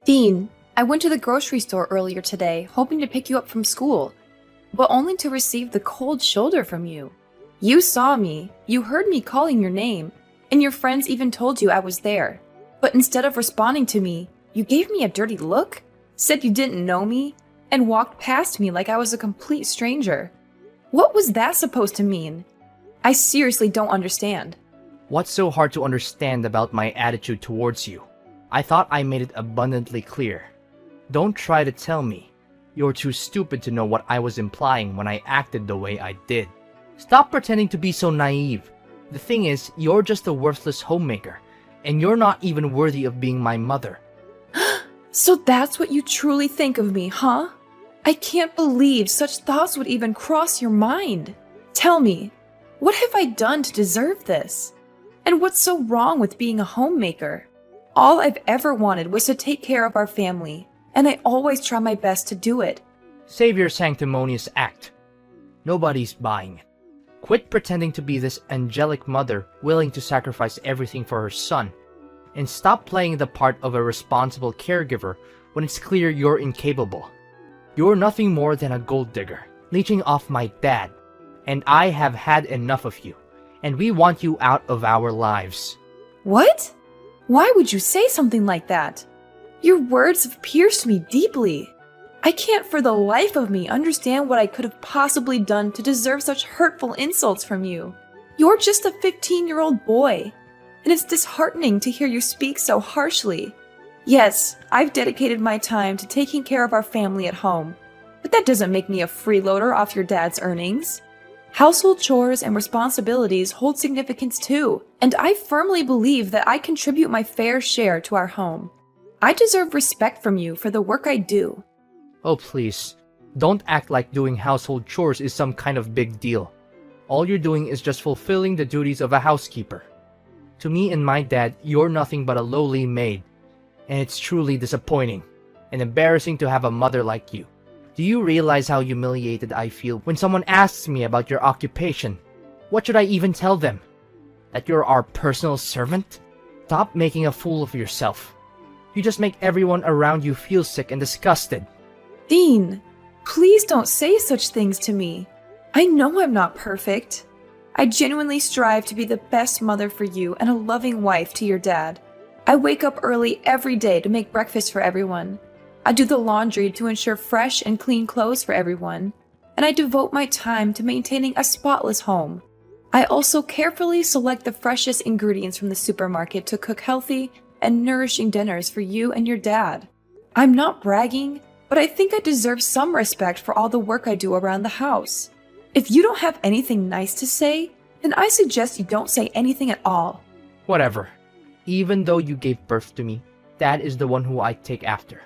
Dean, I went to the grocery store earlier today, hoping to pick you up from school, but only to receive the cold shoulder from you. You saw me, you heard me calling your name, and your friends even told you I was there. But instead of responding to me, you gave me a dirty look, said you didn't know me, and walked past me like I was a complete stranger. What was that supposed to mean? I seriously don't understand. What's so hard to understand about my attitude towards you? I thought I made it abundantly clear. Don't try to tell me. You're too stupid to know what I was implying when I acted the way I did. Stop pretending to be so naive. The thing is, you're just a worthless homemaker, and you're not even worthy of being my mother. So that's what you truly think of me, huh? I can't believe such thoughts would even cross your mind. Tell me, what have I done to deserve this? And what's so wrong with being a homemaker? All I've ever wanted was to take care of our family, and I always try my best to do it. Save your sanctimonious act. Nobody's buying it. Quit pretending to be this angelic mother willing to sacrifice everything for her son, and stop playing the part of a responsible caregiver when it's clear you're incapable. You're nothing more than a gold digger, leeching off my dad, and I have had enough of you, and we want you out of our lives. What? Why would you say something like that? Your words have pierced me deeply. I can't for the life of me understand what I could have possibly done to deserve such hurtful insults from you. You're just a 15-year-old boy, and it's disheartening to hear you speak so harshly. Yes, I've dedicated my time to taking care of our family at home, but that doesn't make me a freeloader off your dad's earnings. Household chores and responsibilities hold significance too, and I firmly believe that I contribute my fair share to our home. I deserve respect from you for the work I do. Oh please, don't act like doing household chores is some kind of big deal. All you're doing is just fulfilling the duties of a housekeeper. To me and my dad, you're nothing but a lowly maid, and it's truly disappointing and embarrassing to have a mother like you. Do you realize how humiliated I feel when someone asks me about your occupation? What should I even tell them? That you're our personal servant? Stop making a fool of yourself. You just make everyone around you feel sick and disgusted. Dean, please don't say such things to me. I know I'm not perfect. I genuinely strive to be the best mother for you and a loving wife to your dad. I wake up early every day to make breakfast for everyone. I do the laundry to ensure fresh and clean clothes for everyone, and I devote my time to maintaining a spotless home. I also carefully select the freshest ingredients from the supermarket to cook healthy and nourishing dinners for you and your dad. I'm not bragging, but I think I deserve some respect for all the work I do around the house. If you don't have anything nice to say, then I suggest you don't say anything at all. Whatever. Even though you gave birth to me, Dad is the one who I take after.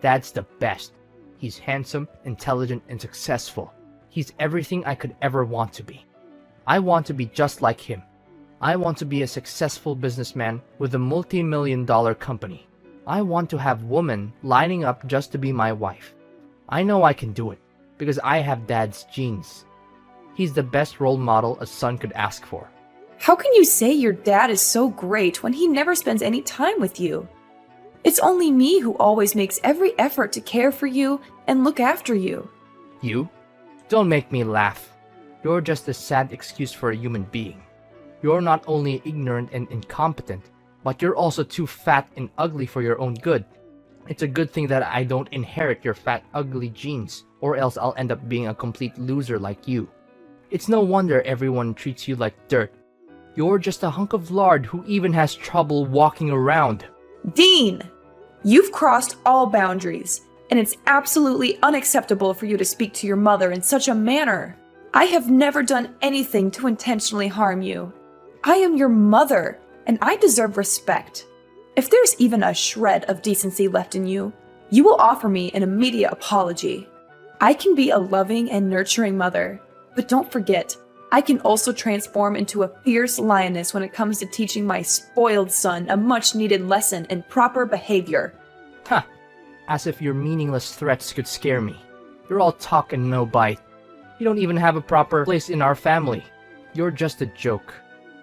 Dad's the best. He's handsome, intelligent, and successful. He's everything I could ever want to be. I want to be just like him. I want to be a successful businessman with a multi-million-dollar company. I want to have women lining up just to be my wife. I know I can do it, because I have Dad's genes. He's the best role model a son could ask for. How can you say your dad is so great when he never spends any time with you? It's only me who always makes every effort to care for you and look after you. You? Don't make me laugh. You're just a sad excuse for a human being. You're not only ignorant and incompetent, but you're also too fat and ugly for your own good. It's a good thing that I don't inherit your fat, ugly genes, or else I'll end up being a complete loser like you. It's no wonder everyone treats you like dirt. You're just a hunk of lard who even has trouble walking around. Dean! You've crossed all boundaries, and it's absolutely unacceptable for you to speak to your mother in such a manner. I have never done anything to intentionally harm you. I am your mother, and I deserve respect. If there's even a shred of decency left in you, you will offer me an immediate apology. I can be a loving and nurturing mother, but don't forget, I can also transform into a fierce lioness when it comes to teaching my spoiled son a much-needed lesson in proper behavior. Ha! As if your meaningless threats could scare me. You're all talk and no bite. You don't even have a proper place in our family. You're just a joke.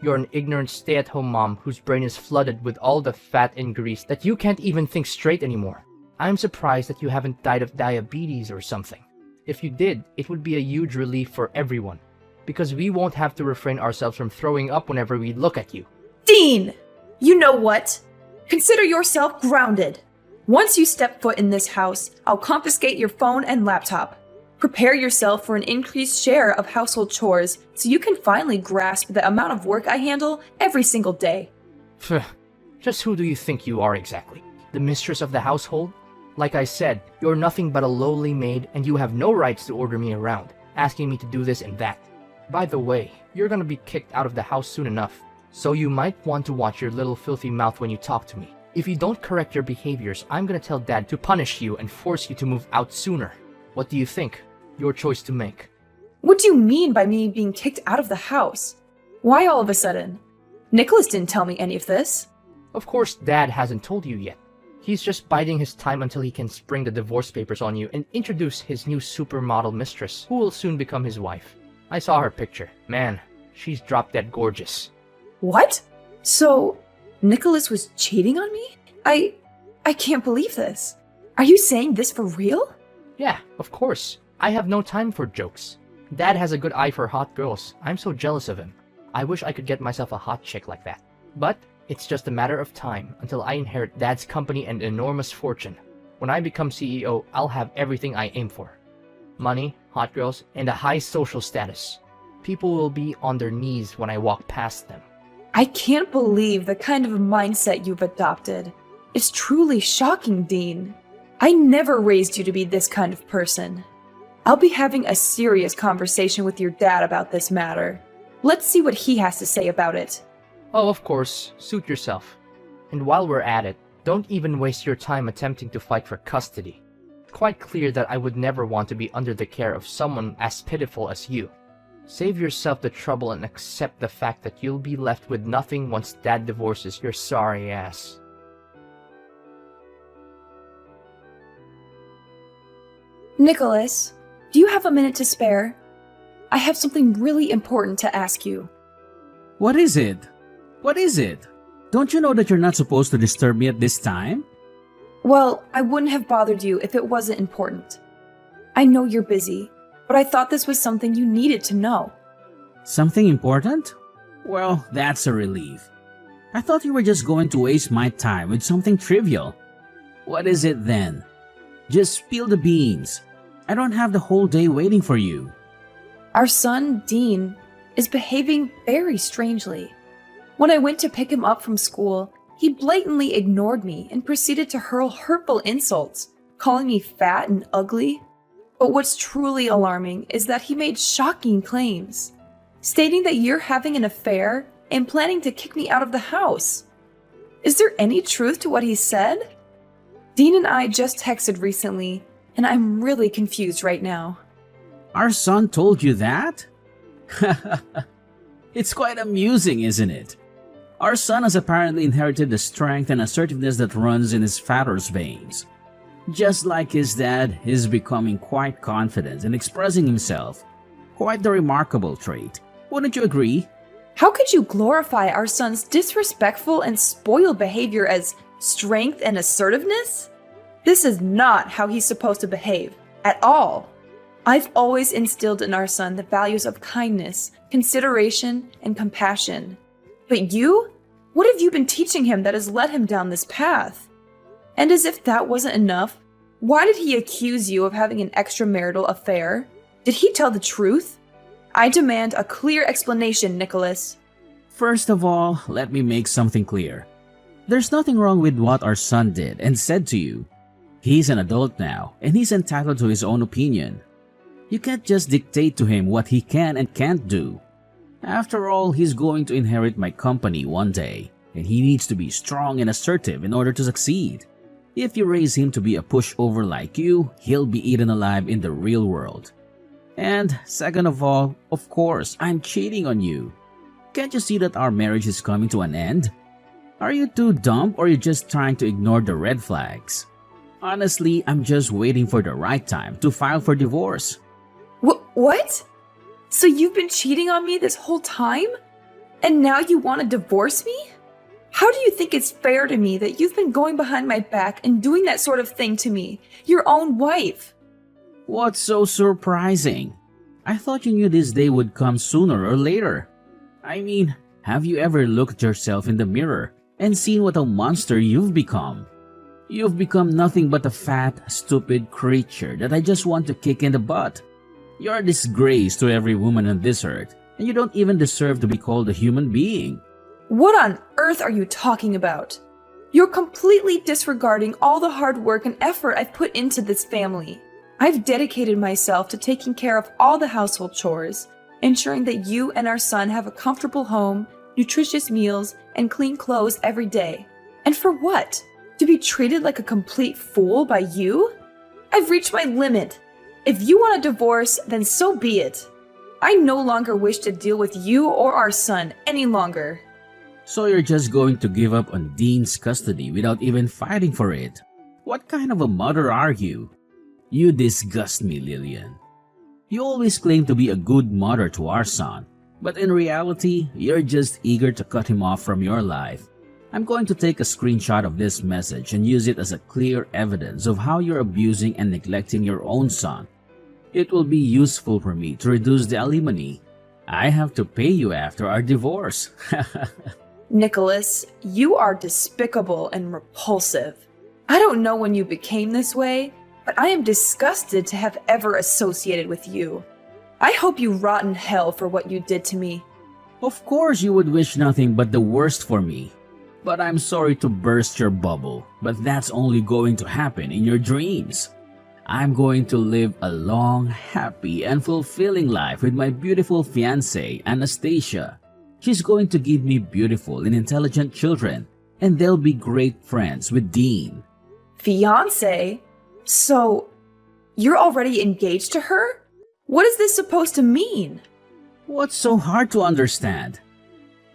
You're an ignorant stay-at-home mom whose brain is flooded with all the fat and grease that you can't even think straight anymore. I'm surprised that you haven't died of diabetes or something. If you did, it would be a huge relief for everyone, because we won't have to refrain ourselves from throwing up whenever we look at you. Dean! You know what? Consider yourself grounded. Once you step foot in this house, I'll confiscate your phone and laptop. Prepare yourself for an increased share of household chores so you can finally grasp the amount of work I handle every single day. Just who do you think you are exactly? The mistress of the household? Like I said, you're nothing but a lowly maid and you have no rights to order me around, asking me to do this and that. By the way, you're gonna be kicked out of the house soon enough, so you might want to watch your little filthy mouth when you talk to me. If you don't correct your behaviors, I'm gonna tell Dad to punish you and force you to move out sooner. What do you think? Your choice to make. What do you mean by me being kicked out of the house? Why all of a sudden? Nicholas didn't tell me any of this. Of course, Dad hasn't told you yet. He's just biding his time until he can spring the divorce papers on you and introduce his new supermodel mistress, who will soon become his wife. I saw her picture. Man, she's drop dead gorgeous. What? So, Nicholas was cheating on me? I can't believe this. Are you saying this for real? Yeah, of course. I have no time for jokes. Dad has a good eye for hot girls. I'm so jealous of him. I wish I could get myself a hot chick like that. But it's just a matter of time until I inherit Dad's company and enormous fortune. When I become CEO, I'll have everything I aim for. Money, hot girls, and a high social status. People will be on their knees when I walk past them. I can't believe the kind of mindset you've adopted. It's truly shocking, Dean. I never raised you to be this kind of person. I'll be having a serious conversation with your dad about this matter. Let's see what he has to say about it. Oh, of course, suit yourself. And while we're at it, don't even waste your time attempting to fight for custody. Quite clear that I would never want to be under the care of someone as pitiful as you. Save yourself the trouble and accept the fact that you'll be left with nothing once Dad divorces your sorry ass. Nicholas, do you have a minute to spare? I have something really important to ask you. What is it? What is it? Don't you know that you're not supposed to disturb me at this time? Well, I wouldn't have bothered you if it wasn't important. I know you're busy, but I thought this was something you needed to know. Something important? Well, that's a relief. I thought you were just going to waste my time with something trivial. What is it then? Just spill the beans. I don't have the whole day waiting for you. Our son, Dean, is behaving very strangely. When I went to pick him up from school, he blatantly ignored me and proceeded to hurl hurtful insults, calling me fat and ugly. But what's truly alarming is that he made shocking claims, stating that you're having an affair and planning to kick me out of the house. Is there any truth to what he said? Dean and I just texted recently, and I'm really confused right now. Our son told you that? It's quite amusing, isn't it? Our son has apparently inherited the strength and assertiveness that runs in his father's veins. Just like his dad, he's becoming quite confident in expressing himself. Quite the remarkable trait. Wouldn't you agree? How could you glorify our son's disrespectful and spoiled behavior as strength and assertiveness? This is not how he's supposed to behave, at all. I've always instilled in our son the values of kindness, consideration, and compassion. But you? What have you been teaching him that has led him down this path? And as if that wasn't enough, why did he accuse you of having an extramarital affair? Did he tell the truth? I demand a clear explanation, Nicholas. First of all, let me make something clear. There's nothing wrong with what our son did and said to you. He's an adult now, and he's entitled to his own opinion. You can't just dictate to him what he can and can't do. After all, he's going to inherit my company one day, and he needs to be strong and assertive in order to succeed. If you raise him to be a pushover like you, he'll be eaten alive in the real world. And second of all, of course, I'm cheating on you. Can't you see that our marriage is coming to an end? Are you too dumb or are you just trying to ignore the red flags? Honestly, I'm just waiting for the right time to file for divorce. What? So you've been cheating on me this whole time? And now you want to divorce me? How do you think it's fair to me that you've been going behind my back and doing that sort of thing to me, your own wife? What's so surprising? I thought you knew this day would come sooner or later. I mean, have you ever looked at yourself in the mirror and seen what a monster you've become? You've become nothing but a fat, stupid creature that I just want to kick in the butt. You're a disgrace to every woman on this earth, and you don't even deserve to be called a human being. What on earth are you talking about? You're completely disregarding all the hard work and effort I've put into this family. I've dedicated myself to taking care of all the household chores, ensuring that you and our son have a comfortable home, nutritious meals, and clean clothes every day. And for what? To be treated like a complete fool by you? I've reached my limit. If you want a divorce, then so be it. I no longer wish to deal with you or our son any longer. So you're just going to give up on Dean's custody without even fighting for it? What kind of a mother are you? You disgust me, Lillian. You always claim to be a good mother to our son, but in reality, you're just eager to cut him off from your life. I'm going to take a screenshot of this message and use it as a clear evidence of how you're abusing and neglecting your own son. It will be useful for me to reduce the alimony. I have to pay you after our divorce. Nicholas, you are despicable and repulsive. I don't know when you became this way, but I am disgusted to have ever associated with you. I hope you rot in hell for what you did to me. Of course you would wish nothing but the worst for me. But I'm sorry to burst your bubble, but that's only going to happen in your dreams. I'm going to live a long, happy, and fulfilling life with my beautiful fiancée, Anastasia. She's going to give me beautiful and intelligent children, and they'll be great friends with Dean. Fiancé? So, you're already engaged to her? What is this supposed to mean? What's so hard to understand?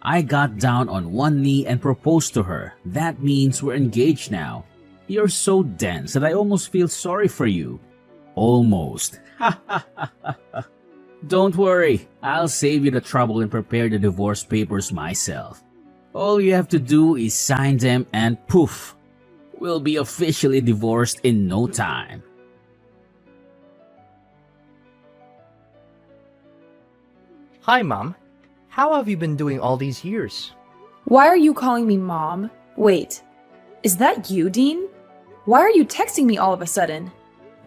I got down on one knee and proposed to her. That means we're engaged now. You're so dense that I almost feel sorry for you. Almost. Don't worry, I'll save you the trouble and prepare the divorce papers myself. All you have to do is sign them and poof, we'll be officially divorced in no time. Hi, Mom. How have you been doing all these years? Why are you calling me Mom? Wait, is that you, Dean? Why are you texting me all of a sudden?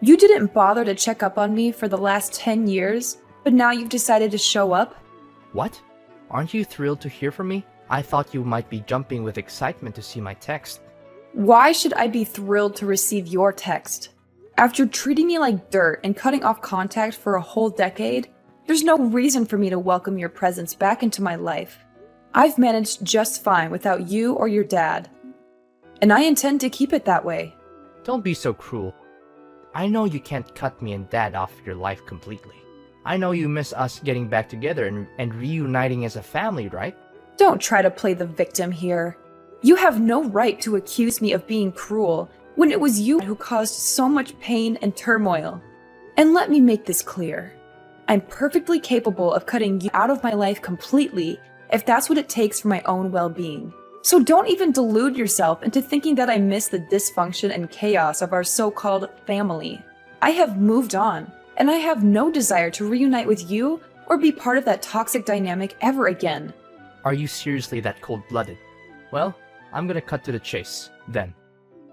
You didn't bother to check up on me for the last 10 years, but now you've decided to show up? What? Aren't you thrilled to hear from me? I thought you might be jumping with excitement to see my text. Why should I be thrilled to receive your text? After treating me like dirt and cutting off contact for a whole decade, there's no reason for me to welcome your presence back into my life. I've managed just fine without you or your dad, and I intend to keep it that way. Don't be so cruel. I know you can't cut me and Dad off your life completely. I know you miss us getting back together and reuniting as a family, right? Don't try to play the victim here. You have no right to accuse me of being cruel when it was you who caused so much pain and turmoil. And let me make this clear. I'm perfectly capable of cutting you out of my life completely if that's what it takes for my own well-being. So don't even delude yourself into thinking that I miss the dysfunction and chaos of our so-called family. I have moved on, and I have no desire to reunite with you or be part of that toxic dynamic ever again. Are you seriously that cold-blooded? Well, I'm gonna cut to the chase, then.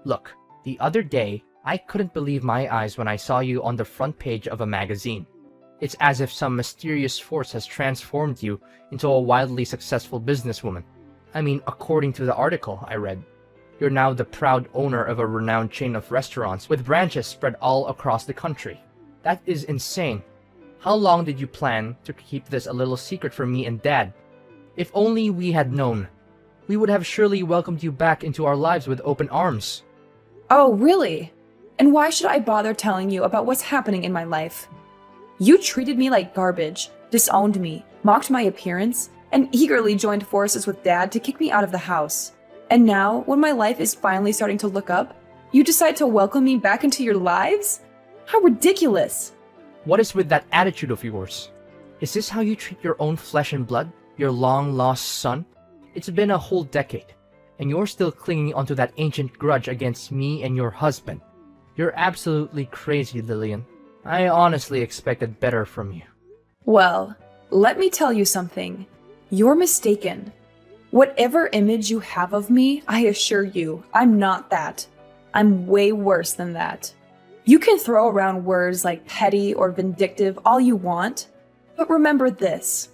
Look, the other day, I couldn't believe my eyes when I saw you on the front page of a magazine. It's as if some mysterious force has transformed you into a wildly successful businesswoman. I mean, according to the article I read, you're now the proud owner of a renowned chain of restaurants with branches spread all across the country. That is insane. How long did you plan to keep this a little secret from me and Dad? If only we had known. We would have surely welcomed you back into our lives with open arms. Oh, really? And why should I bother telling you about what's happening in my life? You treated me like garbage, disowned me, mocked my appearance, and eagerly joined forces with Dad to kick me out of the house. And now, when my life is finally starting to look up, you decide to welcome me back into your lives? How ridiculous! What is with that attitude of yours? Is this how you treat your own flesh and blood? Your long-lost son? It's been a whole decade, And you're still clinging onto that ancient grudge against me and your husband. You're absolutely crazy, Lillian. I honestly expected better from you. Well, let me tell you something. You're mistaken. Whatever image you have of me, I assure you, I'm not that. I'm way worse than that. You can throw around words like petty or vindictive all you want, but remember this.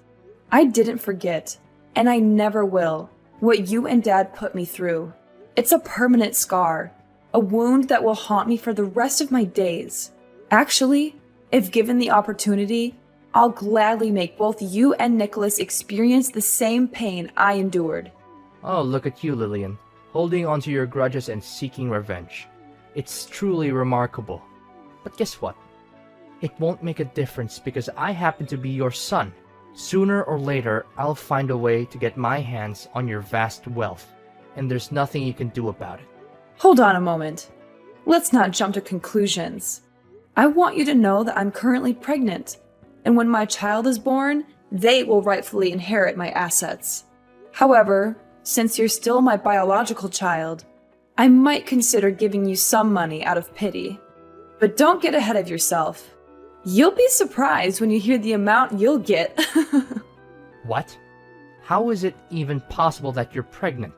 I didn't forget, and I never will, what you and Dad put me through. It's a permanent scar, a wound that will haunt me for the rest of my days. Actually, if given the opportunity, I'll gladly make both you and Nicholas experience the same pain I endured. Oh, look at you, Lillian, holding onto your grudges and seeking revenge. It's truly remarkable. But guess what? It won't make a difference because I happen to be your son. Sooner or later, I'll find a way to get my hands on your vast wealth, and there's nothing you can do about it. Hold on a moment. Let's not jump to conclusions. I want you to know that I'm currently pregnant, and when my child is born, they will rightfully inherit my assets. However, since you're still my biological child, I might consider giving you some money out of pity. But don't get ahead of yourself. You'll be surprised when you hear the amount you'll get. What? How is it even possible that you're pregnant?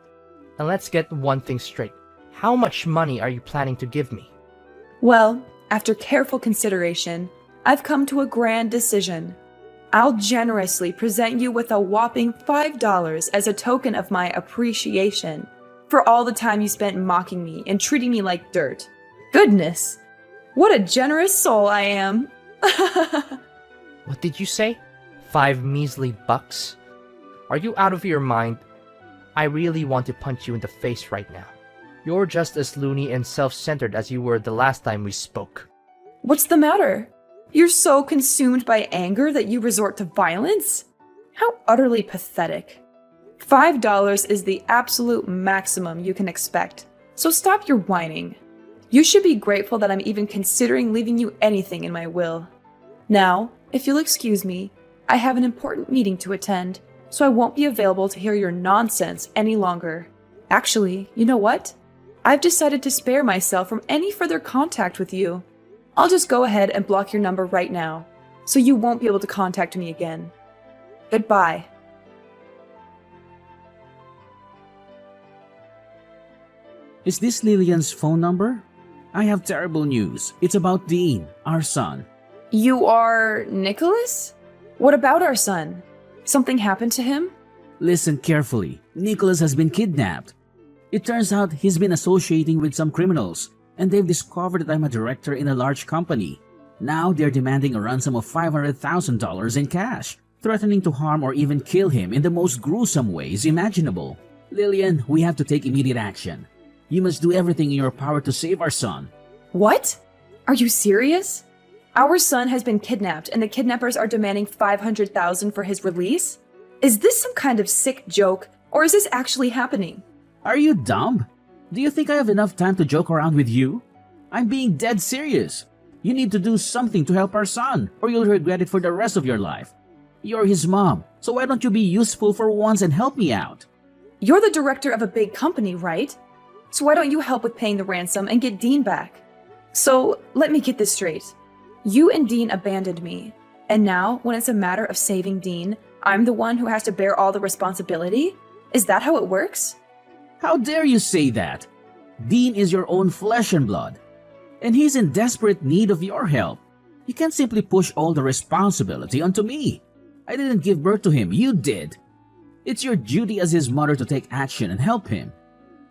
And let's get one thing straight. How much money are you planning to give me? Well, after careful consideration, I've come to a grand decision. I'll generously present you with a whopping $5 as a token of my appreciation for all the time you spent mocking me and treating me like dirt. Goodness, what a generous soul I am. What did you say? 5 measly bucks? Are you out of your mind? I really want to punch you in the face right now. You're just as loony and self-centered as you were the last time we spoke. What's the matter? You're so consumed by anger that you resort to violence? How utterly pathetic. $5 is the absolute maximum you can expect, so stop your whining. You should be grateful that I'm even considering leaving you anything in my will. Now, if you'll excuse me, I have an important meeting to attend, so I won't be available to hear your nonsense any longer. Actually, you know what? I've decided to spare myself from any further contact with you. I'll just go ahead and block your number right now, so you won't be able to contact me again. Goodbye. Is this Lillian's phone number? I have terrible news. It's about Dean, our son. You are Nicholas? What about our son? Something happened to him? Listen carefully. Nicholas has been kidnapped. It turns out he's been associating with some criminals, and they've discovered that I'm a director in a large company. Now they're demanding a ransom of $500,000 in cash, threatening to harm or even kill him in the most gruesome ways imaginable. Lillian, we have to take immediate action. You must do everything in your power to save our son. What? Are you serious? Our son has been kidnapped and the kidnappers are demanding $500,000 for his release? Is this some kind of sick joke, or is this actually happening? Are you dumb? Do you think I have enough time to joke around with you? I'm being dead serious. You need to do something to help our son, or you'll regret it for the rest of your life. You're his mom, so why don't you be useful for once and help me out? You're the director of a big company, right? So why don't you help with paying the ransom and get Dean back? So, let me get this straight. You and Dean abandoned me, and now, when it's a matter of saving Dean, I'm the one who has to bear all the responsibility? Is that how it works? How dare you say that? Dean is your own flesh and blood, and he's in desperate need of your help. You can't simply push all the responsibility onto me. I didn't give birth to him, you did. It's your duty as his mother to take action and help him.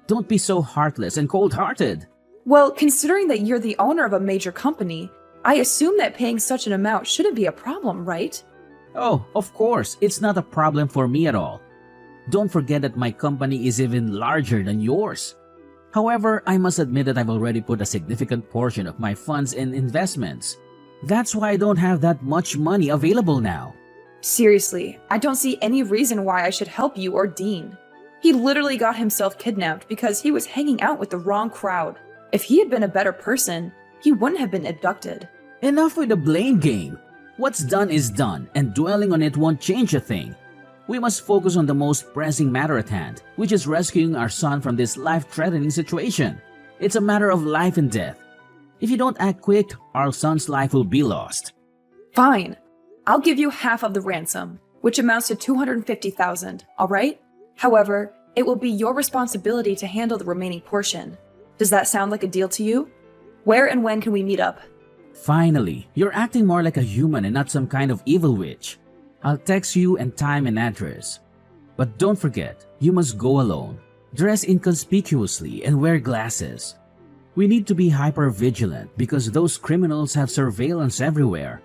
Don't be so heartless and cold-hearted. Well, considering that you're the owner of a major company, I assume that paying such an amount shouldn't be a problem, right? Oh, of course, it's not a problem for me at all. Don't forget that my company is even larger than yours. However, I must admit that I've already put a significant portion of my funds in investments. That's why I don't have that much money available now. Seriously, I don't see any reason why I should help you or Dean. He literally got himself kidnapped because he was hanging out with the wrong crowd. If he had been a better person, he wouldn't have been abducted. Enough with the blame game. What's done is done, and dwelling on it won't change a thing. We must focus on the most pressing matter at hand, which is rescuing our son from this life-threatening situation. It's a matter of life and death. If you don't act quick, our son's life will be lost. Fine. I'll give you half of the ransom, which amounts to 250,000, all right? However, it will be your responsibility to handle the remaining portion. Does that sound like a deal to you? Where and when can we meet up? Finally, you're acting more like a human and not some kind of evil witch. I'll text you and time and address. But don't forget, you must go alone. Dress inconspicuously and wear glasses. We need to be hyper-vigilant because those criminals have surveillance everywhere.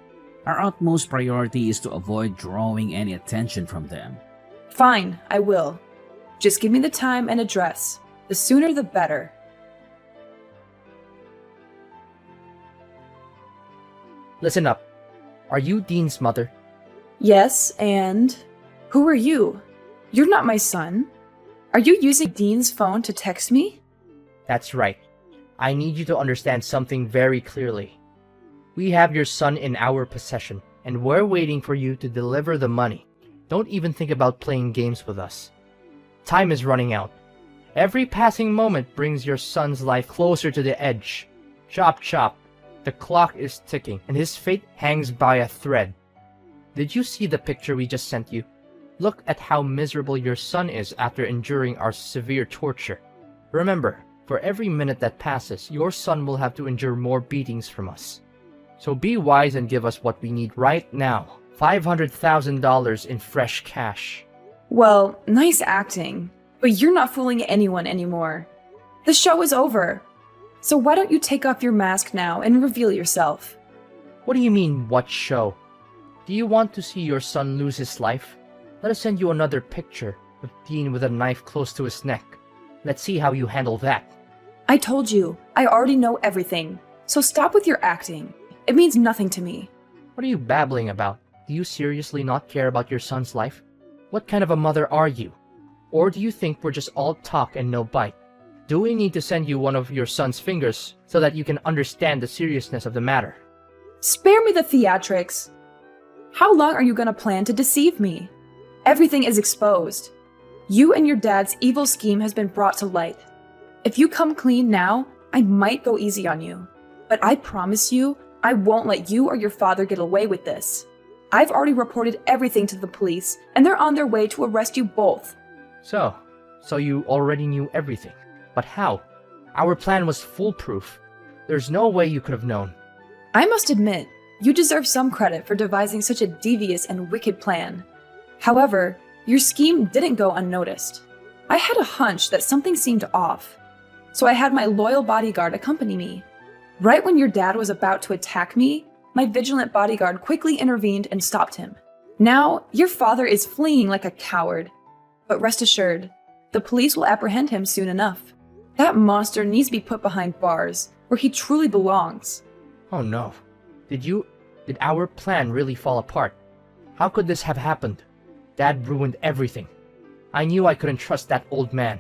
Our utmost priority is to avoid drawing any attention from them. Fine, I will. Just give me the time and address. The sooner the better. Listen up. Are you Dean's mother? Yes, and who are you? You're not my son. Are you using Dean's phone to text me? That's right. I need you to understand something very clearly. We have your son in our possession, and we're waiting for you to deliver the money. Don't even think about playing games with us. Time is running out. Every passing moment brings your son's life closer to the edge. Chop chop. The clock is ticking, and his fate hangs by a thread. Did you see the picture we just sent you? Look at how miserable your son is after enduring our severe torture. Remember, for every minute that passes, your son will have to endure more beatings from us. So be wise and give us what we need right now. $500,000 in fresh cash. Well, nice acting, but you're not fooling anyone anymore. The show is over. So why don't you take off your mask now and reveal yourself? What do you mean, what show? Do you want to see your son lose his life? Let us send you another picture of Dean with a knife close to his neck. Let's see how you handle that. I told you, I already know everything. So stop with your acting. It means nothing to me. What are you babbling about? Do you seriously not care about your son's life? What kind of a mother are you? Or do you think we're just all talk and no bite? Do we need to send you one of your son's fingers so that you can understand the seriousness of the matter? Spare me the theatrics. How long are you gonna plan to deceive me? Everything is exposed. You and your dad's evil scheme has been brought to light. If you come clean now, I might go easy on you. But I promise you, I won't let you or your father get away with this. I've already reported everything to the police, and they're on their way to arrest you both. So you already knew everything. But how? Our plan was foolproof. There's no way you could have known. I must admit, you deserve some credit for devising such a devious and wicked plan. However, your scheme didn't go unnoticed. I had a hunch that something seemed off, so I had my loyal bodyguard accompany me. Right when your dad was about to attack me, my vigilant bodyguard quickly intervened and stopped him. Now, your father is fleeing like a coward. But rest assured, the police will apprehend him soon enough. That monster needs to be put behind bars, where he truly belongs. Oh no. Did our plan really fall apart? How could this have happened? Dad ruined everything. I knew I couldn't trust that old man.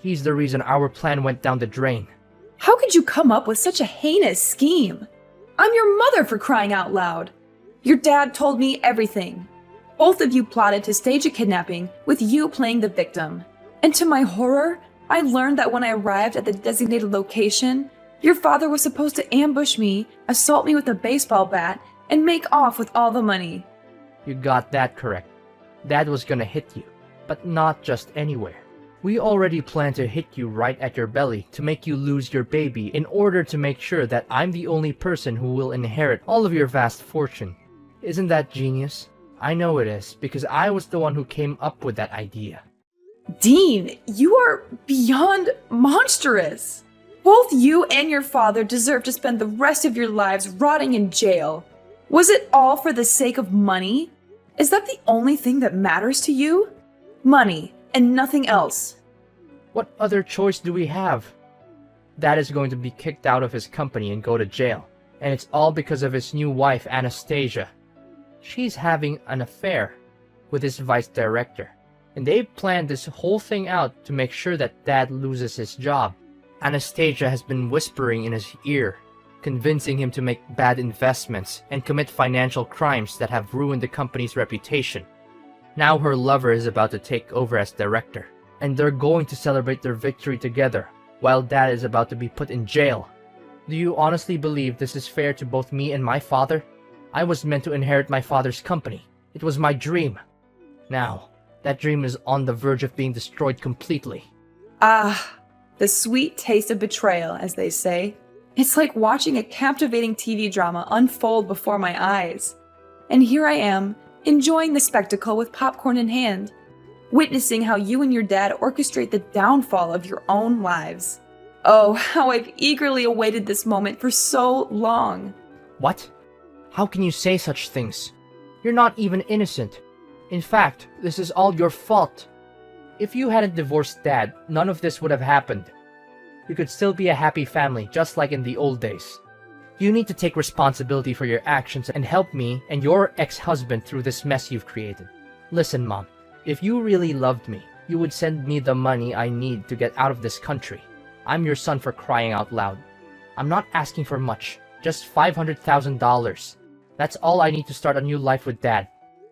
He's the reason our plan went down the drain. How could you come up with such a heinous scheme? I'm your mother, for crying out loud. Your dad told me everything. Both of you plotted to stage a kidnapping with you playing the victim. And to my horror, I learned that when I arrived at the designated location, your father was supposed to ambush me, assault me with a baseball bat, and make off with all the money. You got that correct. Dad was gonna hit you, but not just anywhere. We already planned to hit you right at your belly to make you lose your baby in order to make sure that I'm the only person who will inherit all of your vast fortune. Isn't that genius? I know it is, because I was the one who came up with that idea. Dean, you are beyond monstrous. Both you and your father deserve to spend the rest of your lives rotting in jail. Was it all for the sake of money? Is that the only thing that matters to you? Money, and nothing else. What other choice do we have? Dad is going to be kicked out of his company and go to jail, and it's all because of his new wife, Anastasia. She's having an affair with his vice director, and they've planned this whole thing out to make sure that Dad loses his job. Anastasia has been whispering in his ear, convincing him to make bad investments and commit financial crimes that have ruined the company's reputation. Now her lover is about to take over as director, and they're going to celebrate their victory together, while Dad is about to be put in jail. Do you honestly believe this is fair to both me and my father? I was meant to inherit my father's company. It was my dream. Now, that dream is on the verge of being destroyed completely. Ah, the sweet taste of betrayal, as they say. It's like watching a captivating TV drama unfold before my eyes. And here I am, enjoying the spectacle with popcorn in hand, witnessing how you and your dad orchestrate the downfall of your own lives. Oh, how I've eagerly awaited this moment for so long. What? How can you say such things? You're not even innocent. In fact, this is all your fault. If you hadn't divorced Dad, none of this would have happened. You could still be a happy family, just like in the old days. You need to take responsibility for your actions and help me and your ex-husband through this mess you've created. Listen, Mom, if you really loved me, you would send me the money I need to get out of this country. I'm your son, for crying out loud. I'm not asking for much, just $500,000. That's all I need to start a new life with Dad.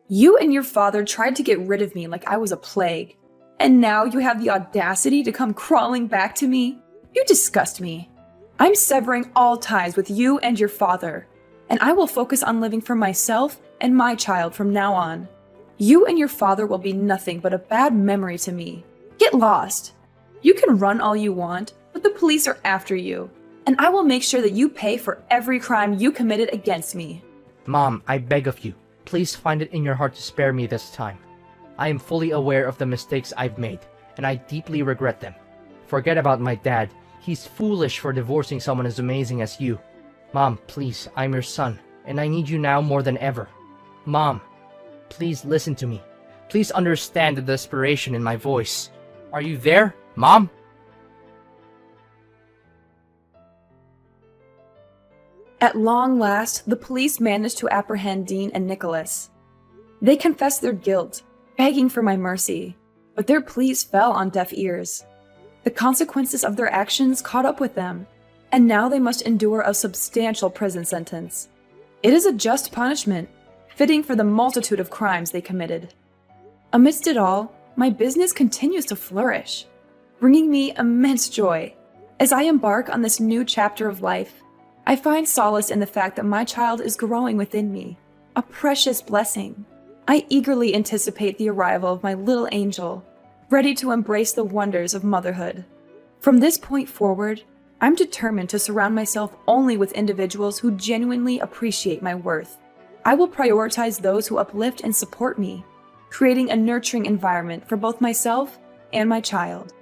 You and your father tried to get rid of me like I was a plague. And now you have the audacity to come crawling back to me? You disgust me. I'm severing all ties with you and your father, and I will focus on living for myself and my child from now on. You and your father will be nothing but a bad memory to me. Get lost. You can run all you want, but the police are after you, and I will make sure that you pay for every crime you committed against me. Mom, I beg of you, please find it in your heart to spare me this time. I am fully aware of the mistakes I've made, and I deeply regret them. Forget about my dad. He's foolish for divorcing someone as amazing as you. Mom, please, I'm your son, and I need you now more than ever. Mom, please listen to me. Please understand the desperation in my voice. Are you there, Mom? At long last, the police managed to apprehend Dean and Nicholas. They confessed their guilt, begging for my mercy, but their pleas fell on deaf ears. The consequences of their actions caught up with them, and now they must endure a substantial prison sentence. It is a just punishment, fitting for the multitude of crimes they committed. Amidst it all, my business continues to flourish, bringing me immense joy. As I embark on this new chapter of life, I find solace in the fact that my child is growing within me, a precious blessing. I eagerly anticipate the arrival of my little angel, ready to embrace the wonders of motherhood. From this point forward, I'm determined to surround myself only with individuals who genuinely appreciate my worth. I will prioritize those who uplift and support me, creating a nurturing environment for both myself and my child.